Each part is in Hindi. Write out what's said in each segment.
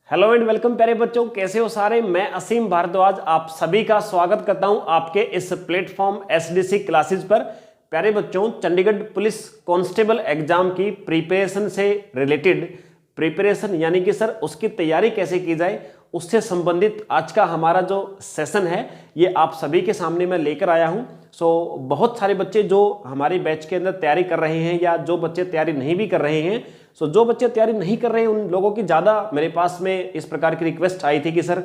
हेलो एंड वेलकम प्यारे बच्चों, कैसे हो सारे। मैं असीम भारद्वाज आप सभी का स्वागत करता हूं आपके इस प्लेटफॉर्म एसडीसी क्लासेस पर। प्यारे बच्चों, चंडीगढ़ पुलिस कांस्टेबल एग्जाम की प्रिपरेशन से रिलेटेड प्रिपरेशन यानी कि सर उसकी तैयारी कैसे की जाए उससे संबंधित आज का हमारा जो सेशन है ये आप सभी के सामने मैं लेकर आया हूं। बहुत सारे बच्चे जो हमारे बैच के अंदर तैयारी कर रहे हैं या जो बच्चे तैयारी नहीं भी कर रहे हैं, जो बच्चे तैयारी नहीं कर रहे हैं उन लोगों की ज़्यादा मेरे पास में इस प्रकार की रिक्वेस्ट आई थी कि सर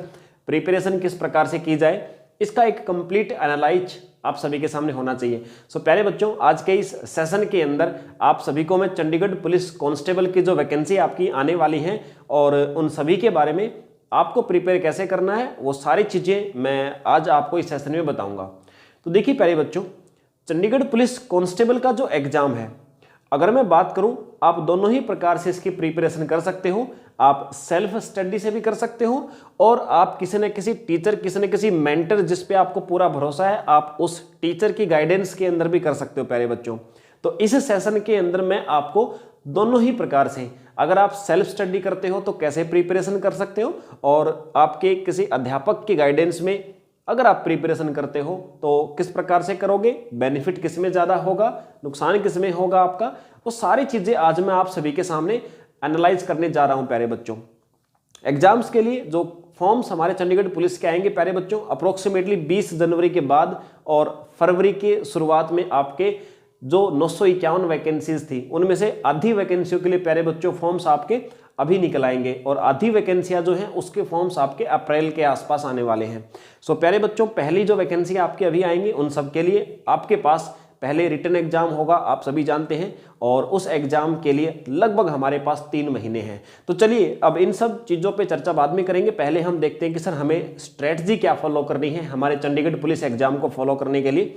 प्रिपरेशन किस प्रकार से की जाए, इसका एक कंप्लीट एनालाइज आप सभी के सामने होना चाहिए। प्यारे बच्चों, आज के इस सेशन के अंदर आप सभी को मैं चंडीगढ़ पुलिस कांस्टेबल की जो वैकेंसी आपकी आने वाली हैं और उन सभी के बारे में आपको प्रिपेयर कैसे करना है वो सारी चीज़ें मैं आज आपको इस सेशन में बताऊंगा। तो देखिए प्यारे बच्चों, चंडीगढ़ पुलिस कांस्टेबल का जो एग्जाम है, अगर मैं बात करूं, आप दोनों ही प्रकार से इसकी प्रिपरेशन कर सकते हो। आप सेल्फ स्टडी से भी कर सकते हो और आप किसी न किसी टीचर, किसी न किसी मेंटर जिस पे आपको पूरा भरोसा है, आप उस टीचर की गाइडेंस के अंदर भी कर सकते हो प्यारे बच्चों। तो इस सेशन के अंदर मैं आपको दोनों ही प्रकार से, अगर आप सेल्फ स्टडी करते हो तो कैसे प्रिपरेशन कर सकते हो और आपके किसी अध्यापक की गाइडेंस में अगर आप प्रिपरेशन करते हो तो किस प्रकार से करोगे, बेनिफिट किस में ज़्यादा होगा, नुकसान किस में होगा आपका, वो सारी चीज़ें आज मैं आप सभी के सामने एनालाइज करने जा रहा हूं प्यारे बच्चों। एग्जाम्स के लिए जो फॉर्म्स हमारे चंडीगढ़ पुलिस के आएंगे प्यारे बच्चों, अप्रोक्सीमेटली 20 जनवरी के बाद और फरवरी के शुरुआत में आपके जो 951 वैकेंसीज थी उनमें से आधी वैकेंसियों के लिए प्यारे बच्चों फॉर्म्स आपके अभी निकल आएंगे और आधी वैकेंसियां जो हैं उसके फॉर्म्स आपके अप्रैल के आसपास आने वाले हैं। प्यारे बच्चों, पहली जो वैकेंसी आपके अभी आएंगी उन सब के लिए आपके पास पहले रिटन एग्जाम होगा, आप सभी जानते हैं, और उस एग्जाम के लिए लगभग हमारे पास 3 महीने हैं। तो चलिए अब इन सब चीज़ों पे चर्चा बाद में करेंगे। पहले हम देखते हैं कि सर हमें स्ट्रेटजी क्या फॉलो करनी है हमारे चंडीगढ़ पुलिस एग्जाम को फॉलो करने के लिए।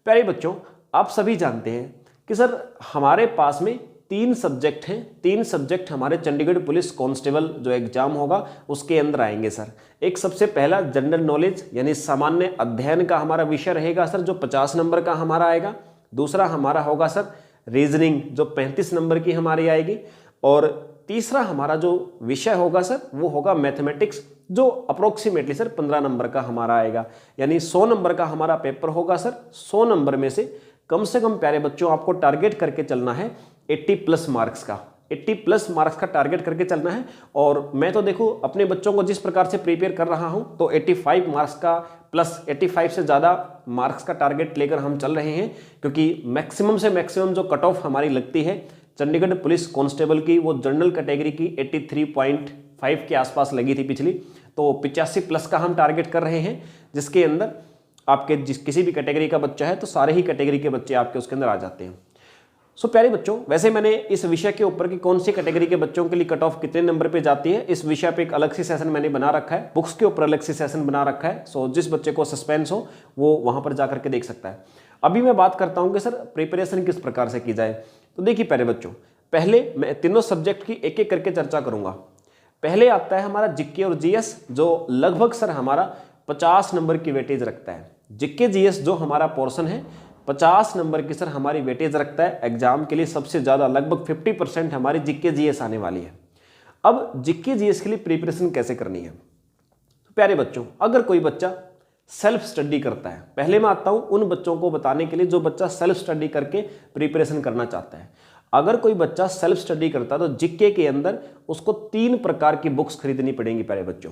प्यारे बच्चों, आप सभी जानते हैं कि सर हमारे पास में 3 सब्जेक्ट हैं। 3 सब्जेक्ट हमारे चंडीगढ़ पुलिस कांस्टेबल जो एग्जाम होगा उसके अंदर आएंगे सर। एक सबसे पहला जनरल नॉलेज यानी सामान्य अध्ययन का हमारा विषय रहेगा सर, जो 50 नंबर का हमारा आएगा। दूसरा हमारा होगा सर रीजनिंग, जो 35 नंबर की हमारी आएगी। और तीसरा हमारा जो विषय होगा सर वो होगा मैथमेटिक्स, जो अप्रोक्सीमेटली सर 15 नंबर का हमारा आएगा। यानी 100 नंबर का हमारा पेपर होगा सर। 100 नंबर में से कम प्यारे बच्चों आपको टारगेट करके चलना है 80+ मार्क्स का। 80+ मार्क्स का टारगेट करके चलना है। और मैं तो देखो अपने बच्चों को जिस प्रकार से प्रिपेयर कर रहा हूं तो 85 मार्क्स का प्लस 85 से ज़्यादा मार्क्स का टारगेट लेकर हम चल रहे हैं, क्योंकि मैक्सिमम से मैक्सिमम जो कट ऑफ हमारी लगती है चंडीगढ़ पुलिस कांस्टेबल की वो जनरल कैटेगरी की 83.5 के आसपास लगी थी पिछली। तो 85+ का हम टारगेट कर रहे हैं, जिसके अंदर आपके किसी भी कैटेगरी का बच्चा है तो सारे ही कैटेगरी के बच्चे आपके उसके अंदर आ जाते हैं। प्यारे बच्चों, वैसे मैंने इस विषय के ऊपर कि कौन सी कैटेगरी के बच्चों के लिए कट ऑफ कितने नंबर पे जाती है, इस विषय पे एक अलग सी सेशन मैंने बना रखा है, बुक्स के ऊपर अलग सी सेशन बना रखा है। जिस बच्चे को सस्पेंस हो वो वहां पर जाकर के देख सकता है। अभी मैं बात करता हूं कि सर प्रिपरेशन किस प्रकार से की जाए। तो देखिए प्यारे बच्चों, पहले मैं तीनों सब्जेक्ट की एक एक करके चर्चा करूंगा। पहले आता है हमारा जीके और जीएस, जो लगभग सर हमारा 50 नंबर की वेटेज रखता है। जीके जीएस जो हमारा पोर्शन है 50 नंबर की सर हमारी वेटेज रखता है एग्जाम के लिए। सबसे ज़्यादा लगभग 50% हमारी जीके जीएस आने वाली है। अब जीके जीएस के लिए प्रिपरेशन कैसे करनी है। तो प्यारे बच्चों, अगर कोई बच्चा सेल्फ स्टडी करता है, पहले मैं आता हूं उन बच्चों को बताने के लिए जो बच्चा सेल्फ स्टडी करके प्रिपरेशन करना चाहता है। अगर कोई बच्चा सेल्फ स्टडी करता है तो जीके के अंदर उसको 3 प्रकार की बुक्स खरीदनी पड़ेंगी प्यारे बच्चों।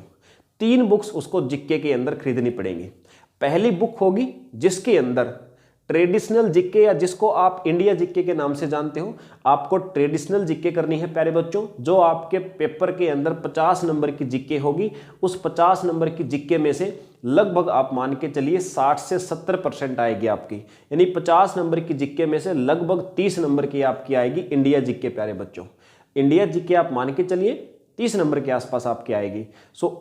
3 बुक्स उसको जीके के अंदर खरीदनी पड़ेंगी। पहली बुक होगी जिसके अंदर ट्रेडिशनल जीके, या जिसको आप इंडिया जीके के नाम से जानते हो, आपको ट्रेडिशनल जीके करनी है प्यारे बच्चों। जो आपके पेपर के अंदर 50 नंबर की जीके होगी, उस 50 नंबर की जीके में से लगभग आप मान के चलिए 60 से 70% आएगी आपकी। यानी 50 नंबर की जीके में से लगभग 30 नंबर की आपकी आएगी इंडिया जीके प्यारे बच्चों। इंडिया जीके आप मान के चलिए 30 नंबर के आसपास आपकी आएगी।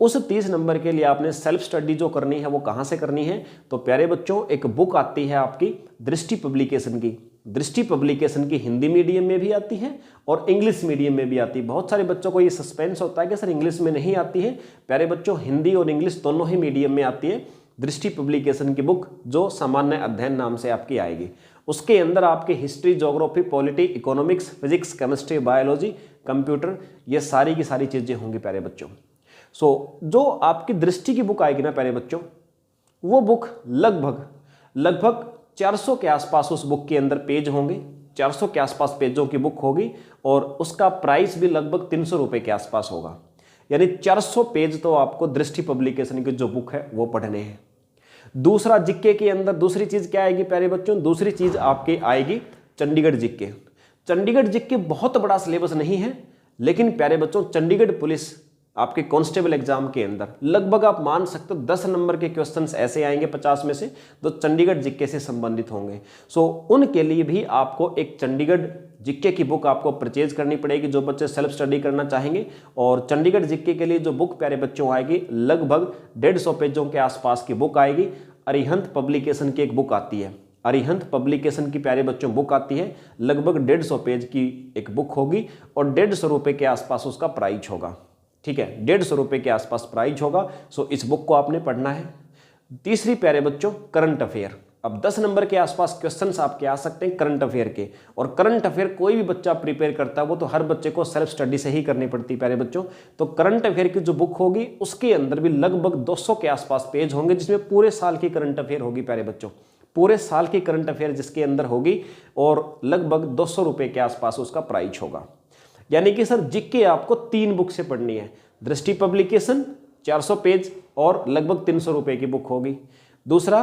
उस 30 नंबर के लिए आपने सेल्फ स्टडी जो करनी है वो कहाँ से करनी है। तो प्यारे बच्चों, एक बुक आती है आपकी दृष्टि पब्लिकेशन की। दृष्टि पब्लिकेशन की हिंदी मीडियम में भी आती है और इंग्लिश मीडियम में भी आती है। बहुत सारे बच्चों को ये सस्पेंस होता है कि सर इंग्लिश में नहीं आती है। प्यारे बच्चों, हिंदी और इंग्लिश दोनों ही मीडियम में आती है दृष्टि पब्लिकेशन की बुक, जो सामान्य अध्ययन नाम से आपकी आएगी। उसके अंदर आपके history, geography, polity, economics, physics, chemistry, biology, computer, ये सारी की सारी चीज़ें होंगी प्यारे बच्चों। जो आपकी दृष्टि की बुक आएगी ना प्यारे बच्चों, वो बुक लगभग 400 के आसपास उस बुक के अंदर पेज होंगे, 400 के आसपास पेजों की बुक होगी और उसका प्राइस भी लगभग 300 रुपए के आसपास होगा। यानी 400 पेज तो आपको दृष्टि पब्लिकेशन की जो बुक है वो पढ़ने हैं। दूसरा जीके के अंदर दूसरी चीज क्या आएगी प्यारे बच्चों, दूसरी चीज आपकी आएगी चंडीगढ़ जीके। चंडीगढ़ जीके बहुत बड़ा सिलेबस नहीं है, लेकिन प्यारे बच्चों चंडीगढ़ पुलिस आपके कांस्टेबल एग्जाम के अंदर लगभग आप मान सकते हो 10 नंबर के क्वेश्चंस ऐसे आएंगे 50 में से जो चंडीगढ़ जीके से संबंधित होंगे। उनके लिए भी आपको एक चंडीगढ़ जीके की बुक आपको परचेज करनी पड़ेगी, जो बच्चे सेल्फ स्टडी करना चाहेंगे। और चंडीगढ़ जीके के लिए जो बुक प्यारे बच्चों आएगी लगभग 150 पेजों के आसपास की बुक आएगी। अरिहंत पब्लिकेशन की एक बुक आती है, अरिहंत पब्लिकेशन की प्यारे बच्चों बुक आती है, लगभग 150 पेज की एक बुक होगी और 150 रुपए के आसपास उसका प्राइस होगा। ठीक है, 150 रुपए के आसपास प्राइस होगा। इस बुक को आपने पढ़ना है। तीसरी प्यारे बच्चों करंट अफेयर। अब 10 नंबर के आसपास क्वेश्चंस आपके आ सकते हैं करंट अफेयर के, और करंट अफेयर कोई भी बच्चा प्रिपेयर करता है वो तो हर बच्चे को सेल्फ स्टडी से ही करनी पड़ती है प्यारे बच्चों। तो करंट अफेयर की जो बुक होगी उसके अंदर भी लगभग 200 के आसपास पेज होंगे, जिसमें पूरे साल की करंट अफेयर होगी प्यारे बच्चों, पूरे साल की करंट अफेयर जिसके अंदर होगी, और लगभग 200 रुपए के आसपास उसका प्राइस होगा। यानी कि सर जीके आपको 3 बुक से पढ़नी है, दृष्टि पब्लिकेशन 400 पेज और लगभग 300 रुपए की बुक होगी। दूसरा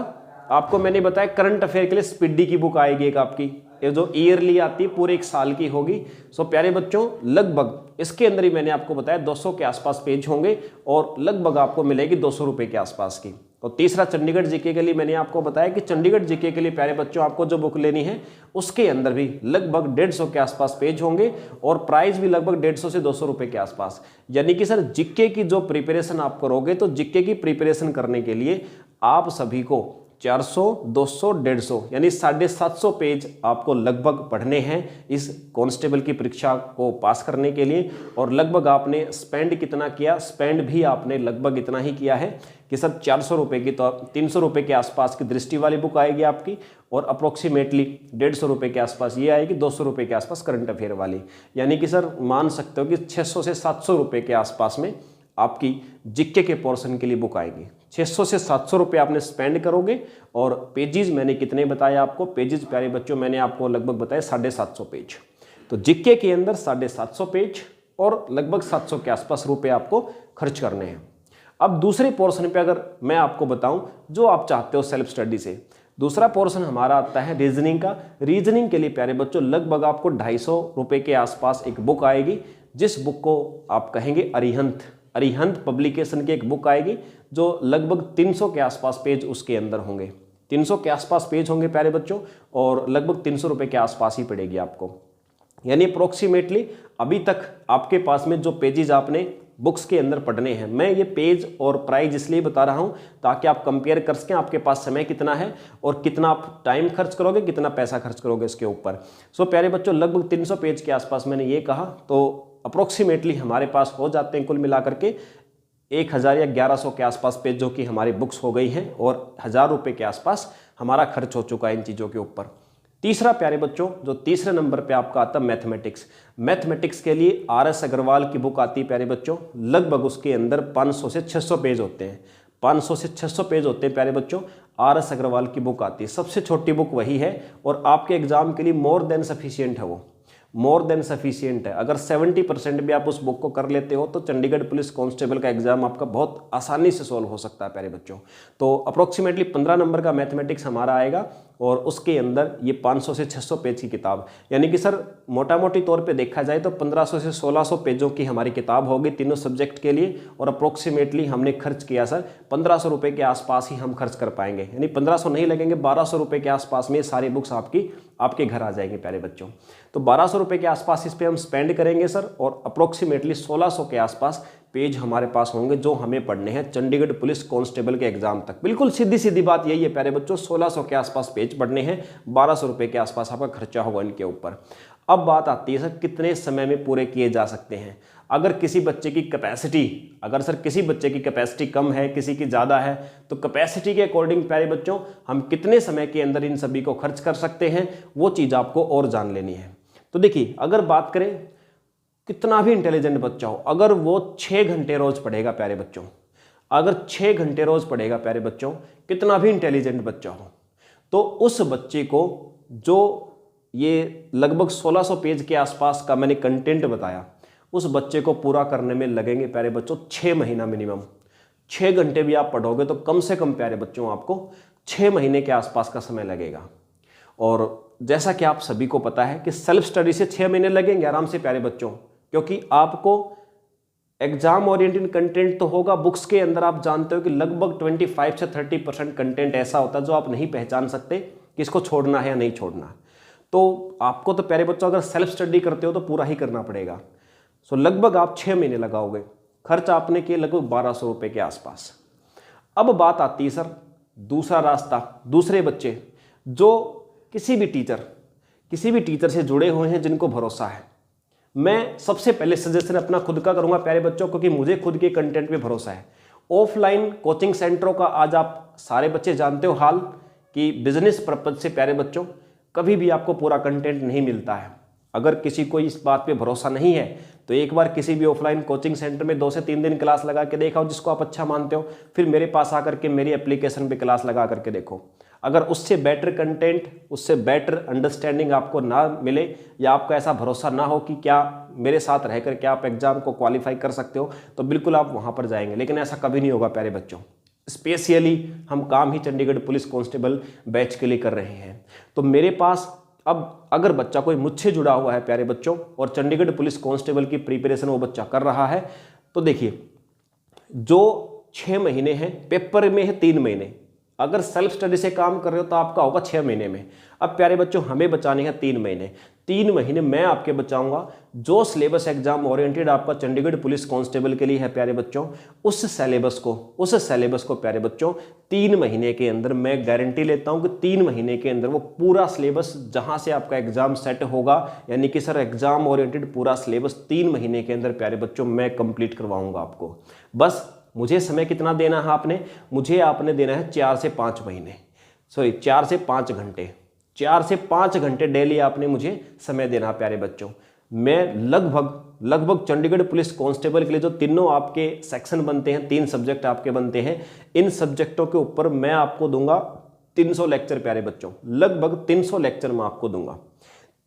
आपको मैंने बताया करंट अफेयर के लिए स्पीडी की बुक आएगी एक आपकी, ये जो ईयरली आती है पूरे 1 साल की होगी। प्यारे बच्चों लगभग इसके अंदर ही मैंने आपको बताया 200 के आसपास पेज होंगे और लगभग आपको मिलेगी 200 रुपए के आसपास की। और तीसरा चंडीगढ़ जीके के लिए मैंने आपको बताया कि चंडीगढ़ जीके के लिए प्यारे बच्चों आपको जो बुक लेनी है उसके अंदर भी लगभग 150 के आसपास पेज होंगे और प्राइस भी लगभग 150 से 200 रुपए के आसपास। यानी कि सर जीके की जो प्रिपरेशन आप करोगे तो जीके की प्रिपरेशन करने के लिए आप सभी को 400, 200, 150 यानी 750 पेज आपको लगभग पढ़ने हैं इस कांस्टेबल की परीक्षा को पास करने के लिए। और लगभग आपने स्पेंड कितना किया, स्पेंड भी आपने लगभग इतना ही किया है कि सर 400 रुपए की तो 300 रुपए के आसपास की दृष्टि वाली बुक आएगी आपकी, और अप्रोक्सीमेटली 150 रुपए के आसपास ये आएगी, 200 रुपए के आसपास करंट अफेयर वाली। यानी कि सर मान सकते हो कि 600 से 700 रुपए के आसपास में आपकी जीके के पोर्शन के लिए बुक आएगी। 600 से 700 रुपये आपने स्पेंड करोगे। और पेजेस मैंने कितने बताए आपको, पेजेस प्यारे बच्चों मैंने आपको लगभग बताया 750 पेज। तो जीके के अंदर 750 पेज और लगभग 700 के आसपास रुपए आपको खर्च करने हैं। अब दूसरे पोर्शन पे अगर मैं आपको बताऊं जो आप चाहते हो सेल्फ स्टडी से, दूसरा पोर्शन हमारा आता है रीजनिंग का। रीजनिंग के लिए प्यारे बच्चों लगभग आपको 250 रुपये के आसपास एक बुक आएगी, जिस बुक को आप कहेंगे अरिहंत पब्लिकेशन की एक बुक आएगी जो लगभग 300 के आसपास पेज उसके अंदर होंगे। 300 के आसपास पेज होंगे प्यारे बच्चों और लगभग 300 रुपये के आसपास ही पड़ेगी आपको। यानी अप्रोक्सीमेटली अभी तक आपके पास में जो पेजेस आपने बुक्स के अंदर पढ़ने हैं, मैं ये पेज और प्राइस इसलिए बता रहा हूँ ताकि आप कंपेयर कर सकें आपके पास समय कितना है और कितना आप टाइम खर्च करोगे, कितना पैसा खर्च करोगे इसके ऊपर। प्यारे बच्चों लगभग 300 पेज के आसपास मैंने ये कहा, तो अप्रोक्सीमेटली हमारे पास हो जाते हैं कुल मिलाकर के 1000 या 1100 के आसपास पेजों की हमारी बुक्स हो गई हैं और 1000 रुपये के आसपास हमारा खर्च हो चुका है इन चीज़ों के ऊपर। तीसरा प्यारे बच्चों जो तीसरे नंबर पे आपका आता है मैथमेटिक्स के लिए RS अग्रवाल की बुक आती है प्यारे बच्चों। लगभग उसके अंदर 500 से 600 पेज होते हैं, 500 से 600 पेज होते हैं प्यारे बच्चों। RS अग्रवाल की बुक आती है, सबसे छोटी बुक वही है और आपके एग्जाम के लिए मोर देन सफिशियंट है, वो मोर देन सफिशियंट है। अगर 70% भी आप उस बुक को कर लेते हो तो चंडीगढ़ पुलिस कांस्टेबल का एग्जाम आपका बहुत आसानी से सॉल्व हो सकता है प्यारे बच्चों। तो अप्रोक्सीमेटली 15 नंबर का मैथमेटिक्स हमारा आएगा और उसके अंदर ये 500 से 600 पेज की किताब, यानी कि सर मोटा मोटी तौर पे देखा जाए तो 1500 से 1600 पेजों की हमारी किताब होगी तीनों सब्जेक्ट के लिए। और अप्रोक्सीमेटली हमने खर्च किया सर 1500 रुपये के आसपास ही हम खर्च कर पाएंगे, यानी 1500 नहीं लगेंगे, 1200 रुपये के आसपास में सारी बुक्स आपके घर आ जाएंगी प्यारे बच्चों। तो 1200 रुपये के आसपास इस पर हम स्पेंड करेंगे सर और अप्रोक्सीमेटली 1600 के आसपास पेज हमारे पास होंगे जो हमें पढ़ने हैं चंडीगढ़ पुलिस कांस्टेबल के एग्जाम तक। बिल्कुल सीधी सीधी बात यही है प्यारे बच्चों, 1600 के आसपास पेज पढ़ने हैं, 1200 रुपये के आसपास आपका खर्चा होगा इनके ऊपर। अब बात आती है सर कितने समय में पूरे किए जा सकते हैं। अगर किसी बच्चे की कैपेसिटी, अगर सर किसी बच्चे की कैपेसिटी कम है, किसी की ज़्यादा है, तो कैपेसिटी के अकॉर्डिंग प्यारे बच्चों हम कितने समय के अंदर इन सभी को खर्च कर सकते हैं वो चीज़ आपको और जान लेनी है। तो देखिए अगर बात करें कितना भी इंटेलिजेंट बच्चा हो, अगर वो 6 घंटे रोज पढ़ेगा प्यारे बच्चों, अगर 6 घंटे रोज पढ़ेगा प्यारे बच्चों, कितना भी इंटेलिजेंट बच्चा हो, तो उस बच्चे को जो ये लगभग 1600 पेज के आसपास का मैंने कंटेंट बताया, उस बच्चे को पूरा करने में लगेंगे प्यारे बच्चों 6 महीना मिनिमम। 6 घंटे भी आप पढ़ोगे तो कम से कम प्यारे बच्चों आपको 6 महीने के आसपास का समय लगेगा। और जैसा कि आप सभी को पता है कि सेल्फ स्टडी से 6 महीने लगेंगे आराम से प्यारे बच्चों, क्योंकि आपको एग्जाम ओरिएंटेड कंटेंट तो होगा बुक्स के अंदर। आप जानते हो कि लगभग 25 से 30% कंटेंट ऐसा होता है जो आप नहीं पहचान सकते कि इसको छोड़ना है या नहीं छोड़ना। तो आपको तो प्यारे बच्चों अगर सेल्फ स्टडी करते हो तो पूरा ही करना पड़ेगा। सो लगभग आप 6 महीने लगाओगे, खर्च आपने किए लगभग 1200 रुपये के आसपास। अब बात आती है सर दूसरा रास्ता, दूसरे बच्चे जो किसी भी टीचर से जुड़े हुए हैं, जिनको भरोसा है। मैं सबसे पहले सजेशन अपना खुद का करूंगा प्यारे बच्चों, क्योंकि मुझे खुद के कंटेंट पे भरोसा है। ऑफलाइन कोचिंग सेंटरों का आज आप सारे बच्चे जानते हो हाल कि बिजनेस पर्पज से प्यारे बच्चों कभी भी आपको पूरा कंटेंट नहीं मिलता है। अगर किसी को इस बात पे भरोसा नहीं है तो एक बार किसी भी ऑफलाइन कोचिंग सेंटर में 2 से 3 दिन क्लास लगा के देखा हो, जिसको आप अच्छा मानते हो, फिर मेरे पास आकर के मेरी एप्लीकेशन पे क्लास लगा करके देखो। अगर उससे बेटर कंटेंट, उससे बेटर अंडरस्टैंडिंग आपको ना मिले, या आपका ऐसा भरोसा ना हो कि क्या मेरे साथ रह करके आप एग्जाम को क्वालिफाई कर सकते हो, तो बिल्कुल आप वहाँ पर जाएंगे। लेकिन ऐसा कभी नहीं होगा प्यारे बच्चों। स्पेशली हम काम ही चंडीगढ़ पुलिस कांस्टेबल बैच के लिए कर रहे हैं। तो मेरे पास अब अगर बच्चा कोई मुझसे जुड़ा हुआ है प्यारे बच्चों और चंडीगढ़ पुलिस कांस्टेबल की प्रिपरेशन वो बच्चा कर रहा है, तो देखिए जो 6 महीने हैं, पेपर में है 3 महीने। अगर सेल्फ स्टडी से काम कर रहे हो तो आपका होगा 6 महीने में। अब प्यारे बच्चों हमें बचाने हैं 3 महीने। 3 महीने मैं आपके बचाऊंगा। जो सिलेबस एग्जाम ओरिएंटेड आपका चंडीगढ़ पुलिस कांस्टेबल के लिए है प्यारे बच्चों, उस सिलेबस को प्यारे बच्चों 3 महीने के अंदर मैं गारंटी लेता हूं कि 3 महीने के अंदर वो पूरा सिलेबस जहां से आपका एग्जाम सेट होगा, यानी कि सर एग्जाम ओरिएंटेड पूरा सिलेबस 3 महीने के अंदर प्यारे बच्चों मैं कंप्लीट करवाऊंगा आपको। बस मुझे समय कितना देना है आपने देना है 4 से 5 महीने, 4 से 5 घंटे। 4 से 5 घंटे डेली आपने मुझे समय देना है प्यारे बच्चों। मैं लगभग चंडीगढ़ पुलिस कांस्टेबल के लिए जो तीनों आपके सेक्शन बनते हैं, 3 सब्जेक्ट आपके बनते हैं, इन सब्जेक्टों के ऊपर मैं आपको दूंगा 300 लेक्चर प्यारे बच्चों। लगभग 300 लेक्चर मैं आपको दूंगा।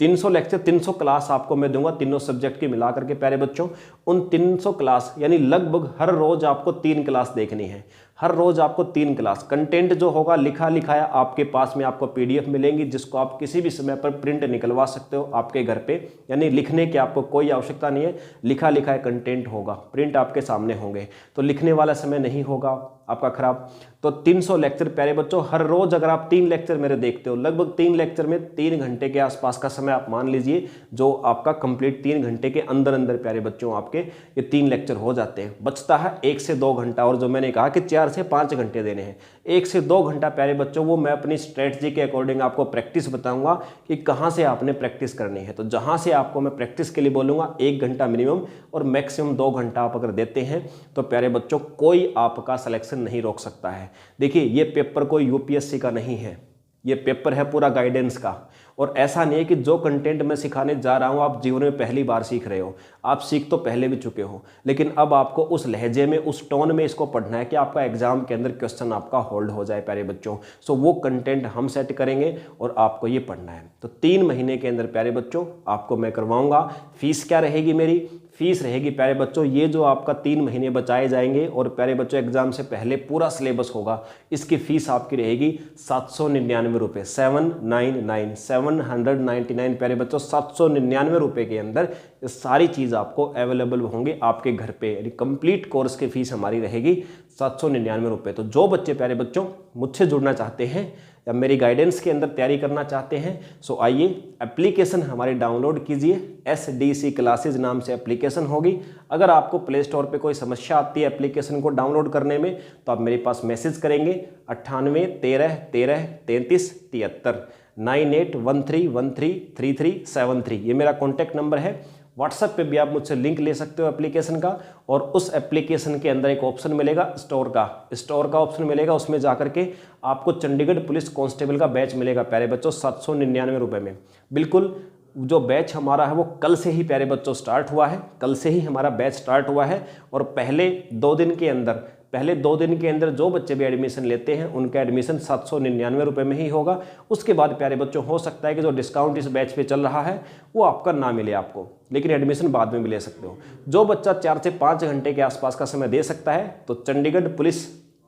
300 लेक्चर, 300 क्लास आपको मैं दूंगा तीनों सब्जेक्ट की मिला करके प्यारे बच्चों। उन 300 क्लास यानी लगभग हर रोज आपको 3 क्लास देखनी है। हर रोज आपको 3 क्लास कंटेंट जो होगा लिखा लिखाया आपके पास में आपको PDF मिलेंगी, जिसको आप किसी भी समय पर प्रिंट निकलवा सकते हो आपके घर पे। यानी लिखने की आपको कोई आवश्यकता नहीं है, लिखा लिखाया कंटेंट होगा, प्रिंट आपके सामने होंगे, तो लिखने वाला समय नहीं होगा आपका खराब। तो 300 लेक्चर प्यारे बच्चों हर रोज अगर आप 3 लेक्चर मेरे देखते हो, लगभग 3 लेक्चर में 3 घंटे के आसपास का समय आप मान लीजिए, जो आपका कंप्लीट 3 घंटे के अंदर प्यारे बच्चों आपके ये 3 लेक्चर हो जाते हैं। बचता है 1 से 2 घंटा, और जो मैंने कहा कि 4 से 5 घंटे देने हैं, 1 से 2 घंटा प्यारे बच्चों वो मैं अपनी स्ट्रेटजी के अकॉर्डिंग आपको प्रैक्टिस बताऊंगा कि कहाँ से आपने प्रैक्टिस करनी है। तो जहाँ से आपको मैं प्रैक्टिस के लिए बोलूँगा 1 घंटा मिनिमम और मैक्सिमम 2 घंटा आप अगर देते हैं तो प्यारे बच्चों कोई आपका सिलेक्शन नहीं रोक सकता है। देखिए ये पेपर कोई UPSC का नहीं है, ये पेपर है पूरा गाइडेंस का। और ऐसा नहीं है कि जो कंटेंट मैं सिखाने जा रहा हूं आप जीवन में पहली बार सीख रहे हो, आप सीख तो पहले भी चुके हो, लेकिन अब आपको उस लहजे में, उस टोन में इसको पढ़ना है कि आपका एग्जाम के अंदर क्वेश्चन आपका होल्ड हो जाए प्यारे बच्चों। सो वो कंटेंट हम सेट करेंगे और आपको ये पढ़ना है। तो 3 महीने के अंदर प्यारे बच्चों आपको मैं करवाऊंगा। फीस क्या रहेगी मेरी? फीस रहेगी प्यारे बच्चों, ये जो आपका 3 महीने बचाए जाएंगे और प्यारे बच्चों एग्जाम से पहले पूरा सिलेबस होगा, इसकी फीस आपकी रहेगी 799 रुपये, 799 प्यारे बच्चों। 799 रुपये के अंदर ये सारी चीज़ आपको अवेलेबल होंगे आपके घर पे, यानी कंप्लीट कोर्स की फीस हमारी रहेगी 799 रुपये। तो जो बच्चे प्यारे बच्चों मुझसे जुड़ना चाहते हैं या मेरी गाइडेंस के अंदर तैयारी करना चाहते हैं, सो आइए एप्लीकेशन हमारी डाउनलोड कीजिए। SDC क्लासेज नाम से एप्लीकेशन होगी। अगर आपको प्ले स्टोर पे कोई समस्या आती है एप्लीकेशन को डाउनलोड करने में, तो आप मेरे पास मैसेज करेंगे 98 13 13 33 73 9813133373। ये मेरा कॉन्टैक्ट नंबर है। व्हाट्सएप पे भी आप मुझसे लिंक ले सकते हो एप्लीकेशन का, और उस एप्लीकेशन के अंदर एक ऑप्शन मिलेगा स्टोर का ऑप्शन मिलेगा। उसमें जाकर के आपको चंडीगढ़ पुलिस कांस्टेबल का बैच मिलेगा प्यारे बच्चों 799 रुपये में। बिल्कुल जो बैच हमारा है वो कल से ही प्यारे बच्चों स्टार्ट हुआ है, कल से ही हमारा बैच स्टार्ट हुआ है। और पहले 2 दिन के अंदर जो बच्चे भी एडमिशन लेते हैं उनका एडमिशन 799 रुपये में ही होगा। उसके बाद प्यारे बच्चों हो सकता है कि जो डिस्काउंट इस बैच पे चल रहा है वो आपका ना मिले आपको, लेकिन एडमिशन बाद में भी ले सकते हो। जो बच्चा 4 से 5 घंटे के आसपास का समय दे सकता है तो Chandigarh police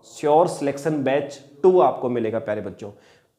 sure selection batch 2 आपको मिलेगा प्यारे बच्चों।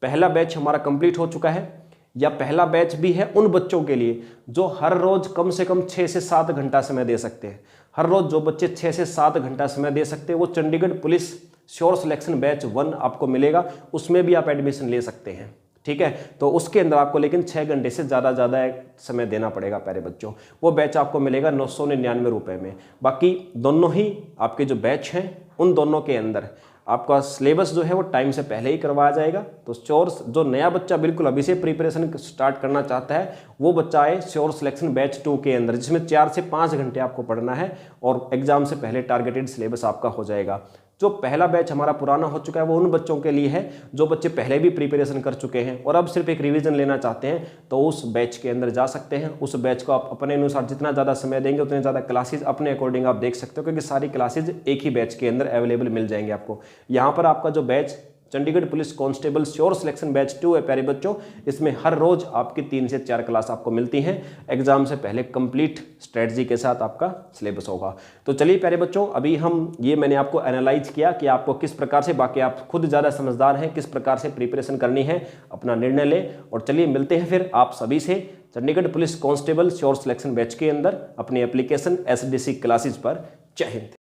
पहला बैच हमारा कंप्लीट हो चुका है, या पहला बैच भी है उन बच्चों के लिए जो हर रोज कम से कम 6 से 7 घंटा समय दे सकते हैं। हर रोज जो बच्चे 6 से 7 घंटा समय दे सकते हैं वो Chandigarh police sure selection batch 1 आपको मिलेगा, उसमें भी आप एडमिशन ले सकते हैं। ठीक है, तो उसके अंदर आपको लेकिन 6 घंटे से ज़्यादा समय देना पड़ेगा प्यारे बच्चों। वो बैच आपको मिलेगा 999 रुपये में। बाकी दोनों ही आपके जो बैच हैं उन दोनों के अंदर आपका सिलेबस जो है वो टाइम से पहले ही करवाया जाएगा। तो श्योर जो नया बच्चा बिल्कुल अभी से प्रिपरेशन स्टार्ट करना चाहता है वो बच्चा आए श्योर सिलेक्शन बैच 2 के अंदर, जिसमें 4 से 5 घंटे आपको पढ़ना है और एग्जाम से पहले टारगेटेड सिलेबस आपका हो जाएगा। जो पहला बैच हमारा पुराना हो चुका है वो उन बच्चों के लिए है जो बच्चे पहले भी प्रिपरेशन कर चुके हैं और अब सिर्फ एक रिवीजन लेना चाहते हैं, तो उस बैच के अंदर जा सकते हैं। उस बैच को आप अपने अनुसार जितना ज़्यादा समय देंगे उतने ज़्यादा क्लासेज अपने अकॉर्डिंग आप देख सकते हो, क्योंकि सारी क्लासेज एक ही बैच के अंदर अवेलेबल मिल जाएंगे आपको। यहाँ पर आपका जो batch Chandigarh police constable sure selection batch 2 है प्यारे बच्चों, इसमें हर रोज आपकी 3 से 4 क्लास आपको मिलती हैं। एग्जाम से पहले कंप्लीट स्ट्रेटजी के साथ आपका सिलेबस होगा। तो चलिए प्यारे बच्चों, अभी मैंने आपको एनालाइज किया कि आपको किस प्रकार से, बाकी आप खुद ज़्यादा समझदार हैं, किस प्रकार से प्रिपरेशन करनी है, अपना निर्णय लें। और चलिए मिलते हैं फिर आप सभी से Chandigarh police constable sure selection batch के अंदर अपनी एप्लीकेशन SDC क्लासेज पर। जय हिंद।